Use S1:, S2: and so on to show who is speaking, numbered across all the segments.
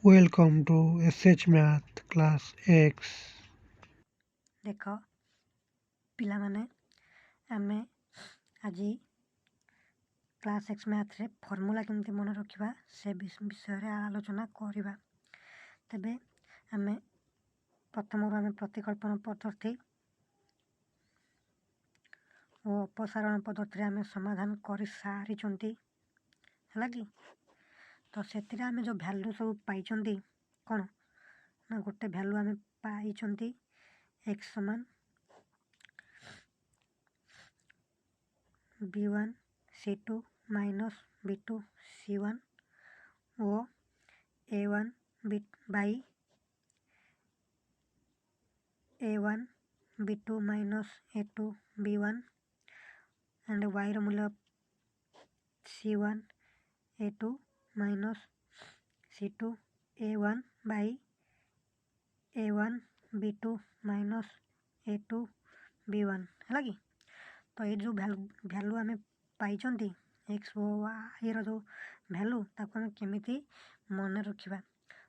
S1: Welcome to SH Math Class X.
S2: ଦେଖ ପିଲାମାନେ ଆମେ ଆଜି କ୍ଲାସ୍ ଏକ୍ସ ମ୍ୟାଥରେ ଫର୍ମୁଲା କେମିତି ମନେ ରଖିବା ସେ ବିଷୟରେ ଆଲୋଚନା କରିବା। ତେବେ ଆମେ ପ୍ରଥମରୁ ପ୍ରତିକଳ୍ପନ ପଦ୍ଧତି ଓ ଅପସାରଣ ପଦ୍ଧତିରେ ଆମେ ସମାଧାନ କରିସାରିଛନ୍ତି, ହେଲା କି? ତ ସେଥିରେ ଆମେ ଯେଉଁ ଭ୍ୟାଲୁ ସବୁ ପାଇଛନ୍ତି କ'ଣ ନା ଗୋଟେ ଭ୍ୟାଲୁ ଆମେ ପାଇଛନ୍ତି x ସମାନ b1 c2 minus b2 c1 O a1 by a1 b2 minus a2 b1 and y ର ମୂଲ୍ୟ c1 a2 minus c2 a1 by a1 b2 minus a2 b1 ହେଲା କି? ତ ଏଇ ଯେଉଁ ଭ୍ୟାଲୁ ଆମେ ପାଇଛନ୍ତି x ଓ yର ଯେଉଁ ଭ୍ୟାଲୁ ତାକୁ ଆମେ କେମିତି ମନେ ରଖିବା?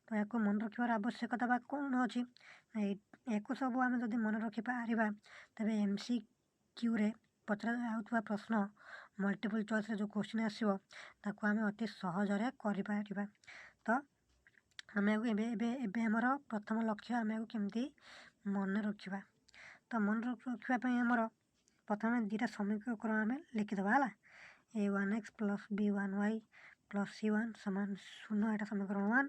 S2: ତ ୟାକୁ ମନେ ରଖିବାର ଆବଶ୍ୟକତା ବା କ'ଣ ଅଛି? ୟାକୁ ସବୁ ଆମେ ଯଦି ମନେ ରଖିପାରିବା ତେବେ MCQରେ ପଚରା ଯାଉଥିବା ପ୍ରଶ୍ନ ମଲ୍ଟିପଲ୍ ଚଏସ୍ରେ ଯେଉଁ କୋଶ୍ଚିନ୍ ଆସିବ ତାକୁ ଆମେ ଅତି ସହଜରେ କରିପାରିବା। ତ ଆମେ ଏବେ ଆମର ପ୍ରଥମ ଲକ୍ଷ୍ୟ ଆମେ କେମିତି ମନେ ରଖିବା। ତ ମନେ ରଖିବା ପାଇଁ ଆମର ପ୍ରଥମେ ଦୁଇଟା ସମୀକରଣ ଆମେ ଲେଖିଦେବା ହେଲା। a1x plus b1y plus c1 ସମାନ 0, ଏଇଟା ସମୀକରଣ 1।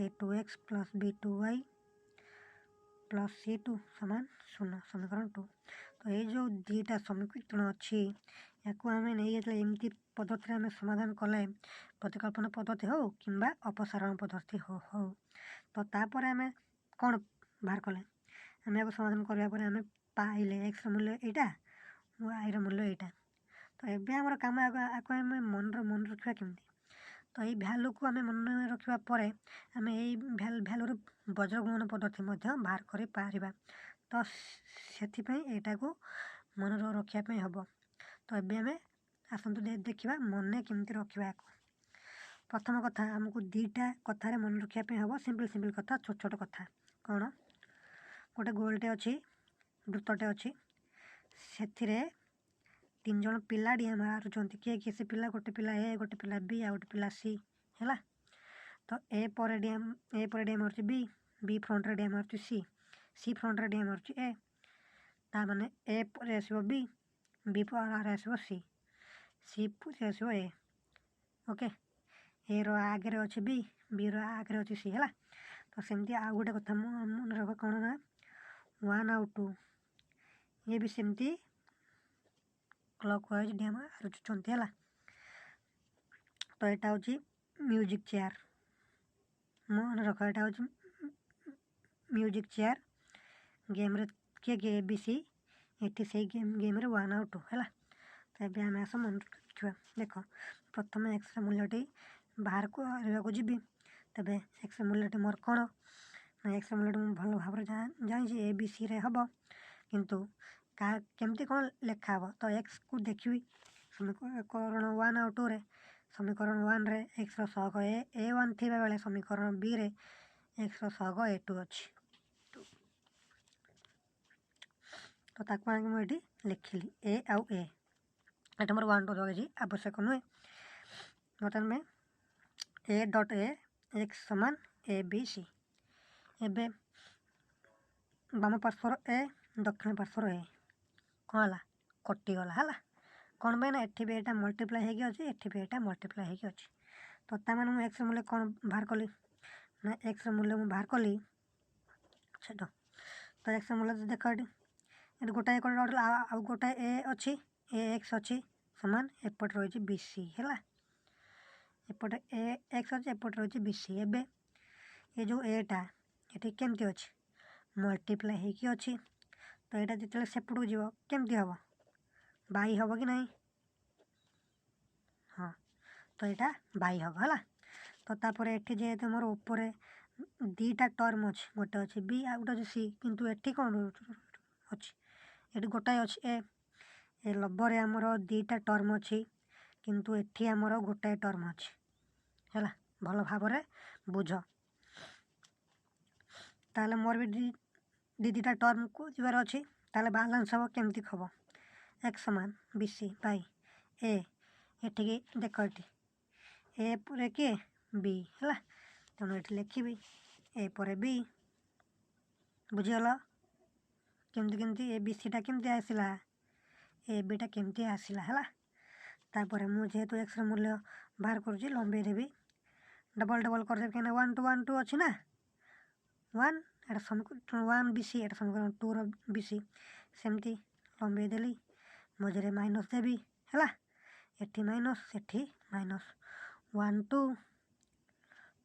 S2: a2x plus b2y plus c2 ସମାନ 0, ସମୀକରଣ 2। ତ ଏଇ ଯେଉଁ ଦୁଇଟା ସମୀକରଣ ଅଛି ୟାକୁ ଆମେ ନେଇ ଯେତେବେଳେ ଏମିତି ପଦ୍ଧତିରେ ଆମେ ସମାଧାନ କଲେ, ପ୍ରତିକଳ୍ପନ ପଦ୍ଧତି ହେଉ କିମ୍ବା ଅପସାରଣ ପଦ୍ଧତି ହେଉ, ତ ତାପରେ ଆମେ କ'ଣ ବାହାର କଲେ, ଆମେ ୟାକୁ ସମାଧାନ କରିବା ପରେ ଆମେ ପାଇଲେ ଏକ୍ସର ମୂଲ୍ୟ ଏଇଟା ଓ ଆଇର ମୂଲ୍ୟ ଏଇଟା। ତ ଏବେ ଆମର କାମ ଆକୁ ଆମେ ମନେ ରଖିବା କେମିତି? ତ ଏଇ ଭ୍ୟାଲୁକୁ ଆମେ ମନେ ରଖିବା ପରେ ଆମେ ଏଇ ଭ୍ୟାଲୁରୁ ବଜ୍ରଗୁଣନ ପଦ୍ଧତି ମଧ୍ୟ ବାହାର କରିପାରିବା। ତ ସେଥିପାଇଁ ଏଇଟାକୁ ମନେ ରଖିବା ପାଇଁ ହେବ। ତ ଏବେ ଆମେ ଆସନ୍ତୁ ଦେଖିବା ମନେ କେମିତି ରଖିବା ୟାକୁ। ପ୍ରଥମ କଥା, ଆମକୁ ଦୁଇଟା କଥାରେ ମନେ ରଖିବା ପାଇଁ ହେବ, ସିମ୍ପଲ୍ କଥା, ଛୋଟ କଥା। କ'ଣ? ଗୋଟେ ଗୋଲଟେ ଅଛି, ବୃତ୍ତଟେ ଅଛି, ସେଥିରେ 3 ଜଣ ପିଲା ଡିଆଁ ମାରୁଛନ୍ତି। କିଏ ସେ ପିଲା? ଗୋଟେ ପିଲା ଏ, ଗୋଟେ ପିଲା ବି, ଆଉ ଗୋଟେ ପିଲା ସି, ହେଲା। ତ ଏ ପରେ ଡିଆଁ ମାରୁଛି ବି ଫ୍ରଣ୍ଟରେ ଡିଆଁ ମାରୁଛି ସି ଫ୍ରଣ୍ଟରେ ଡିଆଁ ମାରୁଛି ଏ। ତାମାନେ ଏ ପରେ ଆସିବ ବି ପରେ ଆସିବ ସି ପରେ ଆସିବ ଏ। ଓକେ, ଏର ଆଗରେ ଅଛି ବିର ଆଗରେ ଅଛି ସି, ହେଲା। ତ ସେମିତି ଆଉ ଗୋଟେ କଥା ମନେ ରଖ, କ'ଣ ନା 1 ଆଉ 2 ଇଏ ବି ସେମିତି କ୍ଲକୱାଇଜ୍ ଡିଆଁ ମାରୁଛନ୍ତି, ହେଲା। ତ ଏଇଟା ହେଉଛି ମ୍ୟୁଜିକ୍ ଚେୟାର, ମନେ ରଖ, ଏଇଟା ହେଉଛି ମ୍ୟୁଜିକ୍ ଚେୟାର। ଗେମ୍ରେ କିଏ ଏ ବି ସି, ଏଠି ସେଇ ଗେମ୍ରେ 1 ଆଉ 2, ହେଲା। ତ ଏବେ ଆମେ ଆସ ମନେ ରଖିବା। ଦେଖ, ପ୍ରଥମେ ଏକ୍ସର ମୂଲ୍ୟଟି ବାହାର କରିବାକୁ ଯିବି। ତେବେ ଏକ୍ସର ମୂଲ୍ୟଟି ମୋର କ'ଣ ନା, ଏକ୍ସର ମୂଲ୍ୟଟି ମୁଁ ଭଲ ଭାବରେ ଜାଣିଛି ABCରେ ହେବ, କିନ୍ତୁ କେମିତି କ'ଣ ଲେଖା ହେବ? ତ ଏକ୍ସକୁ ଦେଖିବି ସମୀକରଣ 1 ଆଉ 2ରେ। ସମୀକରଣ 1ରେ ଏକ୍ସର ସହଗ A1 ଥିବା ବେଳେ ସମୀକରଣ ବିରେ ଏକ୍ସର ସହଗ A2 ଅଛି। ତ ତାକୁ ଆଣିକି ମୁଁ ଏଠି ଲେଖିଲି ଏ ଆଉ ଏ। ଏଇଟା ମୋର 1 2 ଲଗେଇଛି, ଆବଶ୍ୟକ ନୁହେଁ। ବର୍ତ୍ତମାନ ଏ ଡଟ୍ ଏ ଏକ୍ସ ସମାନ ABC। ଏବେ ବାମ ପାର୍ଶ୍ୱର ଏ, ଦକ୍ଷିଣ ପାର୍ଶ୍ୱର ଏ କ'ଣ ହେଲା? କଟିଗଲା, ହେଲା। କ'ଣ ପାଇଁ ନା ଏଠି ବି ଏଇଟା ମଲ୍ଟିପ୍ଲାଏ ହେଇକି ଅଛି, ଏଠି ବି ଏଇଟା ମଲ୍ଟିପ୍ଲାଏ ହେଇକି ଅଛି। ତ ତାମାନେ ମୁଁ ଏକ୍ସର ମୂଲ୍ୟ କ'ଣ ବାହାର କଲି ନା, ଏକ୍ସର ମୂଲ୍ୟ ମୁଁ ବାହାର କଲି ସେଟା। ତ ଏକ୍ସର ମୂଲ୍ୟ ଦେଖ, ଏଠି ଗୋଟାଏ ଆଉ ଗୋଟାଏ ଏ ଅଛି, ଏ ଏକ୍ସ ଅଛି ସମାନ ଏପଟେ ରହିଛି BC, ହେଲା। ଏପଟେ ଏ ଏକ୍ସ ଅଛି, ଏପଟେ ରହିଛି BC। ଏବେ ଏ ଯେଉଁ ଏଟା ଏଠି କେମିତି ଅଛି? ମଲ୍ଟିପ୍ଲାଏ ହେଇକି ଅଛି। ତ ଏଇଟା ଯେତେବେଳେ ସେପଟକୁ ଯିବ କେମିତି ହେବ? ବାଇ ହେବ କି ନାହିଁ? ହଁ, ତ ଏଇଟା ବାଇ ହେବ, ହେଲା। ତ ତାପରେ ଏଠି ଯେହେତୁ ମୋର ଉପରେ ଦୁଇଟା ଟର୍ମ ଅଛି, ଗୋଟେ ଅଛି ବି ଆଉ ଗୋଟେ ଅଛି ସି, କିନ୍ତୁ ଏଠି କ'ଣ ଅଛି? ଏଠି ଗୋଟାଏ ଅଛି ଏ ଲବରେ ଆମର ଦୁଇଟା ଟର୍ମ ଅଛି, କିନ୍ତୁ ଏଠି ଆମର ଗୋଟାଏ ଟର୍ମ ଅଛି, ହେଲା। ଭଲ ଭାବରେ ବୁଝ। ताले मोर भी दीटा टर्म को जीवार अच्छी ताले बैलेंस हम केमती हम एक्स समान बी सी बाई ए ये देख ए पर किए बी है तेणु ये लिखी ए पर बी बुझीगल केमती ए बी सीटा केमती आसला ए बीटा केमती आसला है तापर मुझे एक्स मूल्य बाहर करुँच लंबे देवी डबल डबल करदेवी कहीं 1 2 1 2 अच्छी ना 1 एटा समीकरण 1 बी सी एटा समीकरण 2 री सी सेमती लंबे देली मझे माइनस देवी है एटी माइनस एटी माइनस 1 2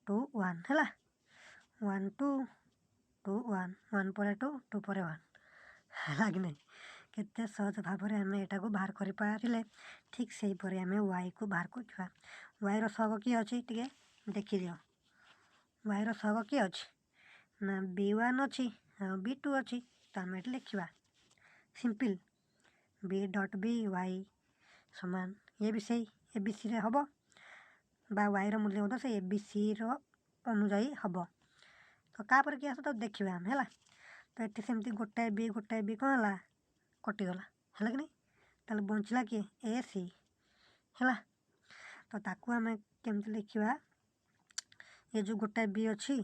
S2: 2 1 है 1 2 2 1 1 पर 2 2 पर 1 है कि नहीं केते सहज भाव में आम यहाँ बाहर कर पारे ठीक से ही आम वाई को बाहर कर वाई रग किए अच्छी टे देखिद वाई रग किए अच्छी ना B1 अच्छी B2 अच्छी तो आम ये लिखा simple B dot B Y समान ये भी सही ए बी सी हम वाई रूल्य मतलब से ए बी सी अनुजाई हम तो क्या किए आस तो देखा आम है तो ये सेमती गोटाए बी कौन है कटिगला है कि नहीं ताले बचला किए ए सी है तो ताकू आम केमती लिखा ये जो गोटाए बी अच्छी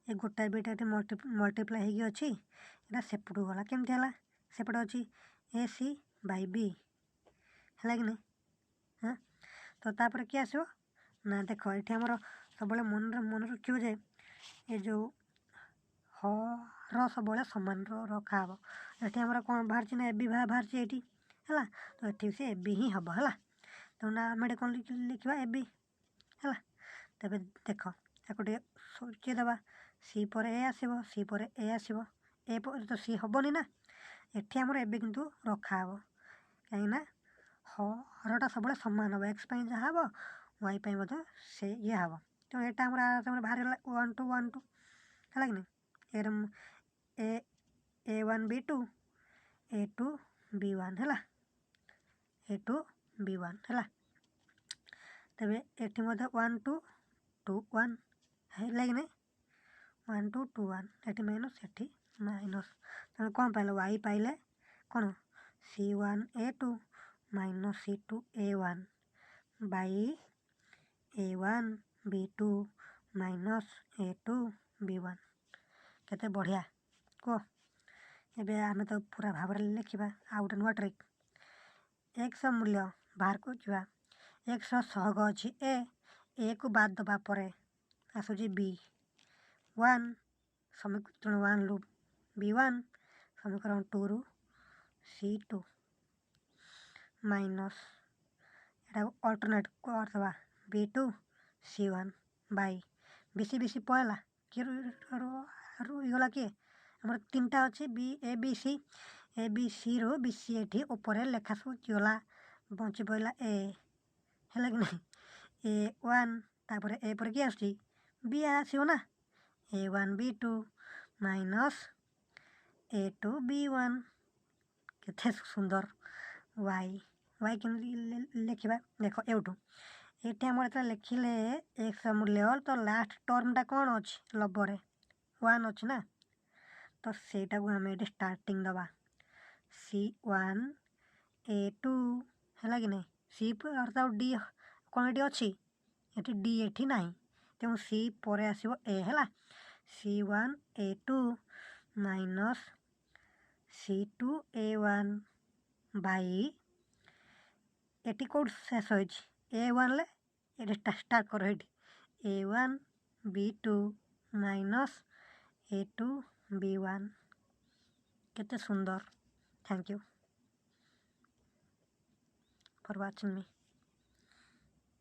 S2: ये गोटाए बीटा मल्टीप्लाई हो अच्छी यहाँ सेपट गला केमती है सेपटे अच्छी ए सी बाई बी है कि नहीं हाँ तो तापर किए आसो ना देख ये आमर सब मन रखियो जे ये जो हर सब सामान रखा हम ये आमर कौन बाहर ना ए बी बाहर ये है तो ये से ए बी ही हम है तो ना आम ये कौन लिखा ए बी है तेज देख या सोचीदे सी पर ए आसो सी पर ए आसो ए पर तो सी हेनी ना ये आमर ए कितु रखा हम कहीं हरटा सब सामान हम एक्स जहाँ हम वाई से ये हम तो यहाँ बाहर 1 2 1 2 है कि नहीं ए 1 B2 ए 2 B1 है ए 2 B1 है तेरे ये 1 2 2 1 है कि नहीं 1 2 2 1 ये माइनस ये माइनस तुम कौन पाइल वाई पाइले कौन C1 A2 minus C2 A1 by A1 B2 minus A2 B1 केते बढ़िया कह ए आम तो पूरा भाव लिखा आ गए नुआ ट्रिक एक्स मूल्य बाहर को जा एक्स सहग अच्छी ए को बाद दबा पर आसूँ B1 समीकरण 1 रु B1 समीकरण 2 रु C2 माइनस यहाँ अल्टरनेट करदे B2 C1 बाई बेसी बेसी पड़ा किए रुईगला किए आम 3टा अच्छे A B C row B C ये ऊपर लेखा सब गला बची पड़ा ए है कि नहीं A1 तापर ए पर किए आस बी आसो ना A1 B2 minus A2 B1 केते सुंदर वाई वाई केमती लिखा देख एवटू ये आम लिखिले एक्स मूल्य तो लास्ट टर्मटा कौन अच्छी लबरे 1 अच्छी ना तो सेटा को आम ये स्टार्टिंग दबा C1 A2 है कि नहीं सी पर डी कौन ये अच्छी ये डी ये ना तेणु सी पर आसो ए है C1 A2 minus C2 A1 by ये कौट शेष हो A1 ये स्टार्ट कर A1 B2 minus A2 B1 केते सुंदर thank you for watching me.